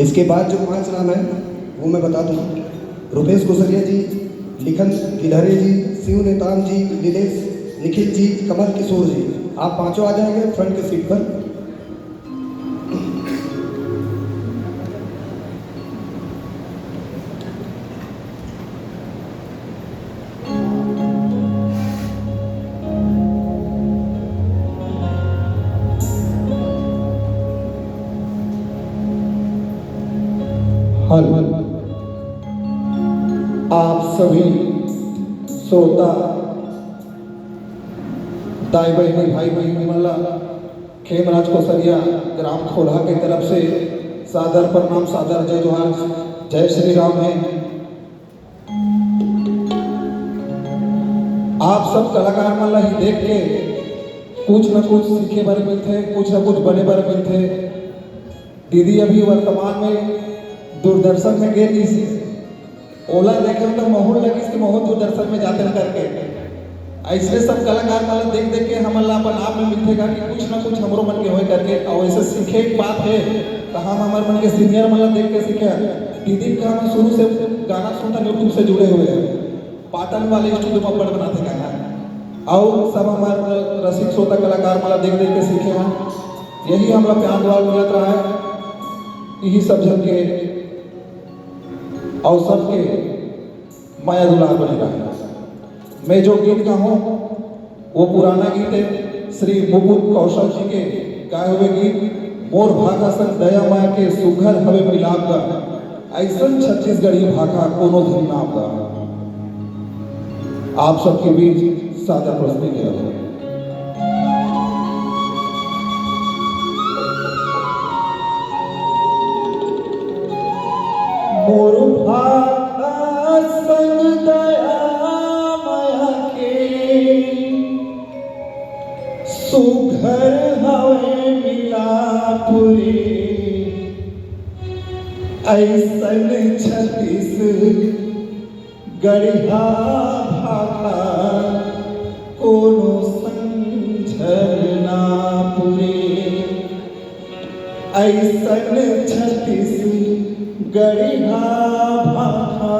इसके बाद जो 5 नाम है वो मैं बता दूँ। रुपेश गुसरिया जी, लिखन गिलहरी जी, शिव नेताम जी, नीलेश, निखिल जी, कमल किशोर जी। आप पांचों आ जाएंगे फ्रंट की सीट पर। हल आप सभी श्रोता दाई बहनी भाई बहनी मल्ला खेमराज कोसरिया ग्राम खोला की तरफ से सादर प्रणाम, सादर जय जोहार, जय श्री राम है। आप सब कलाकार मल्ला ही देख के कुछ न कुछ सीखे बारे में थे, कुछ न कुछ बने बारे में थे। दीदी अभी वर्तमान में दूरदर्शन में गई थी, ओला देखे तो मोहन लगी कि मोहन दूरदर्शन में जाते करके। ऐसे सब कलाकार वाला देख देख के हम अपन आप में मिलतेगा कि कुछ ना कुछ हमरो मन के होए करके। और ऐसे सीखे की बात है तो हम हमारे मन के सीनियर मतलब देख के सीखे। दीदी का हम शुरू से गाना सुनता यूट्यूब से जुड़े हुए हैं, पाटन वाले स्टूडियो में बड़ बनाते गाना। और सब हमारे रसिक श्रोता कलाकार वाला देख देख के सीखे हैं। यही हमारा प्यार द्वार मिलत रहा है, यही सब जन के और सबके माया दुलार बने रहा। मैं जो गीत गाऊँ वो पुराना गीत है, श्री मुकुंद कौशल जी के गाए हुए गीत। मोर भागा संग दया माया के सुघर हवे मिलाप का, ऐसन छत्तीसगढ़ी भागा कोनो धन नाप का। आप सबके बीच सादर प्रस्तुति किया है। मोर भागा संग दया माया के सुघर हवे मिलापुरी, ऐसन छत्तीस गढ़िया भाखा कोनो समझर ना पुरी। ऐसन छत्तीस गढ़िया भाखा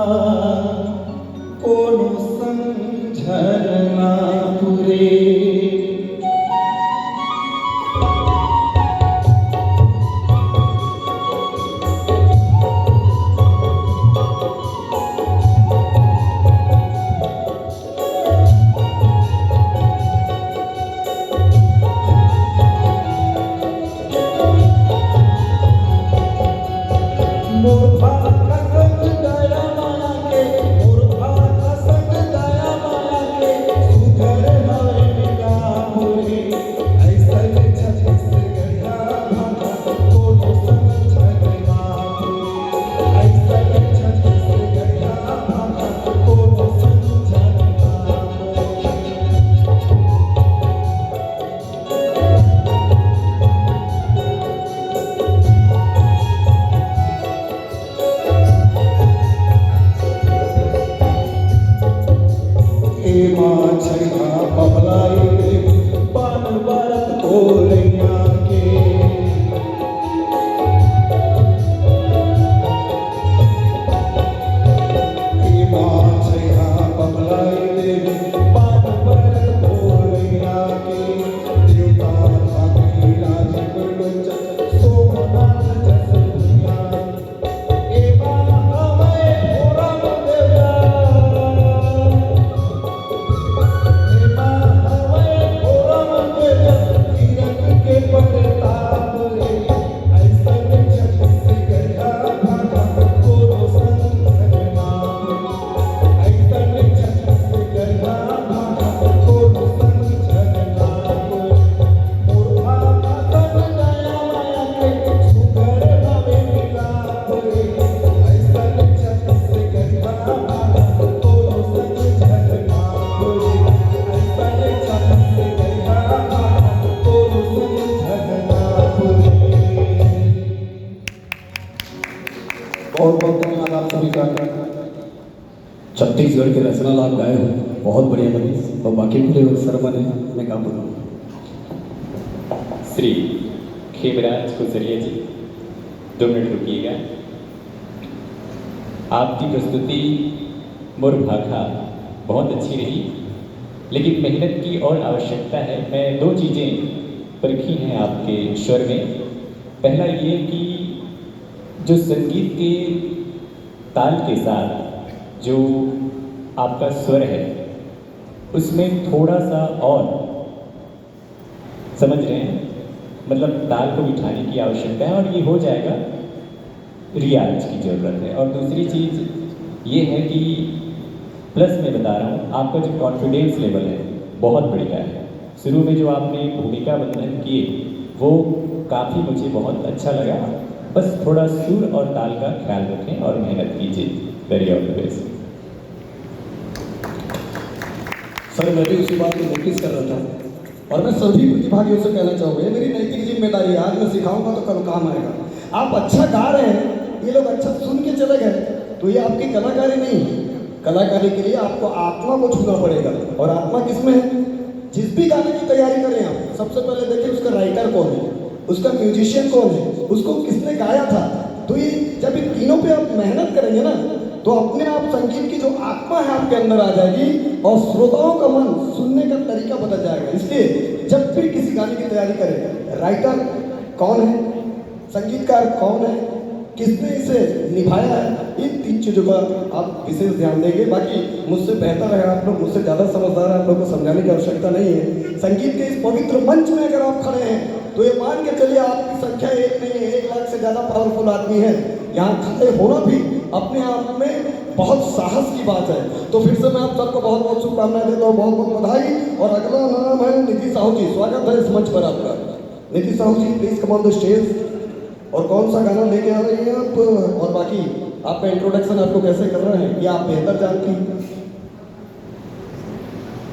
कोनो समझर ना पुरे। बहुत बहुत धन्यवाद आप सभी का। छत्तीसगढ़ के रचना लाभ गाए हो, बहुत बढ़िया लगी। और बाकी पूरे सरमन है, मैं क्या बोलूँ। श्री खेमराज गुजरिया जी 2 मिनट रुकिएगा। आपकी प्रस्तुति मुरभाखा बहुत अच्छी रही, लेकिन मेहनत की और आवश्यकता है। मैं 2 चीज़ें परखी हैं आपके स्वर में। पहला ये कि जो संगीत के ताल के साथ जो आपका स्वर है उसमें थोड़ा सा और समझ रहे हैं, मतलब ताल को बिठाने की आवश्यकता है और ये हो जाएगा, रियाज की ज़रूरत है। और दूसरी चीज़ ये है कि प्लस मैं बता रहा हूँ, आपका जो कॉन्फिडेंस लेवल है बहुत बढ़िया है। शुरू में जो आपने भूमिका बंधन किए वो काफ़ी मुझे बहुत अच्छा लगा। बस थोड़ा सुर और ताल का ख्याल रखें और मेहनत कीजिए। Very all the best. Sir मैं भी उसी बात को नोटिस कर रहा था और मैं सभी प्रतिभागियों से कहना चाहूँगा, ये मेरी नैतिक जिम्मेदारी है। आज मैं सिखाऊंगा तो कल काम आएगा। आप अच्छा गा रहे हैं, ये लोग अच्छा सुन के चले गए तो ये आपकी कलाकारी नहीं है। कलाकारी के लिए आपको आत्मा को छूना पड़ेगा। और आत्मा किसमें है? जिस भी गाने की तैयारी करें आप सबसे पहले देखिए उसका राइटर कौन है, उसका म्यूजिशियन कौन है, उसको किसने गाया था। तो ये जब इन तीनों पे आप मेहनत करेंगे ना तो अपने आप संगीत की जो आत्मा है आपके अंदर आ जाएगी और श्रोताओं का मन सुनने का तरीका बदल जाएगा। इसलिए जब भी किसी गाने की तैयारी करें, राइटर कौन है, संगीतकार कौन है, किसने इसे निभाया है, इन 3 चीज़ों का आप विशेष ध्यान देंगे। बाकी मुझसे बेहतर है आप लोग, मुझसे ज़्यादा समझदार है, आप लोग को समझाने की आवश्यकता नहीं है। संगीत के इस पवित्र मंच में अगर आप खड़े हैं तो ये मान के चलिए आपकी संख्या एक नहीं है, 1 लाख से ज़्यादा पावरफुल आदमी है। यहाँ खड़े होना भी अपने आप में बहुत साहस की बात है। तो फिर से मैं आप सबको बहुत बहुत शुभकामनाएं देता हूँ, बहुत बहुत बधाई। और अगला नाम है निधि साहू जी, स्वागत है इस मंच पर आपका। Nidhi Sahu ji please come on the stage. और कौन सा गाना लेके आ रही हैं आप, और बाकी आपका इंट्रोडक्शन आपको कैसे कर रहे हैं ये आप बेहतर जानती हैं।